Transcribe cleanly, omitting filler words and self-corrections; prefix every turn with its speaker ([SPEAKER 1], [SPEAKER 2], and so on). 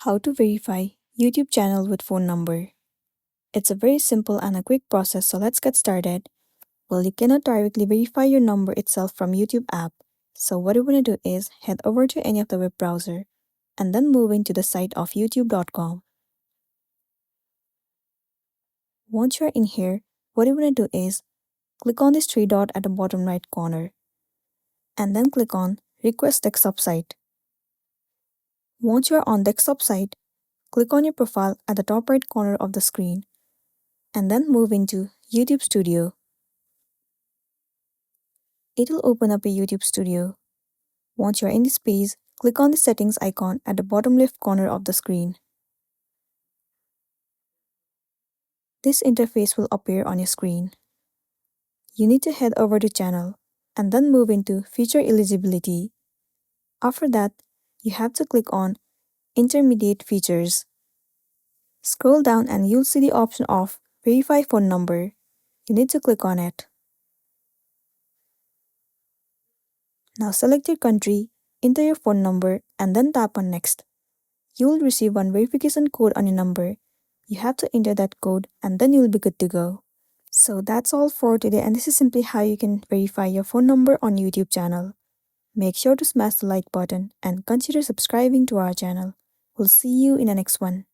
[SPEAKER 1] How to verify YouTube channel with phone number. It's a very simple and a quick process, so let's get started. Well, you cannot directly verify your number itself from YouTube app. So what you want to do is head over to any of the web browser and then move into the site of youtube.com. Once you're in here, what you want to do is click on this three dot at the bottom right corner and then click on Request Desktop Site. Once you're on desktop site, click on your profile at the top right corner of the screen and then move into YouTube Studio. It'll open up a YouTube Studio. Once you're in this page, click on the settings icon at the bottom left corner of the screen. This interface will appear on your screen. You need to head over to Channel and then move into Feature Eligibility. After that, you have to click on Intermediate Features. Scroll down and you'll see the option of Verify Phone Number. You need to click on it. Now select your country, enter your phone number, and then tap on Next. You will receive one verification code on your number. You have to enter that code and then you'll be good to go. So that's all for today, and this is simply how you can verify your phone number on YouTube channel. Make sure to smash the like button and consider subscribing to our channel. We'll see you in the next one.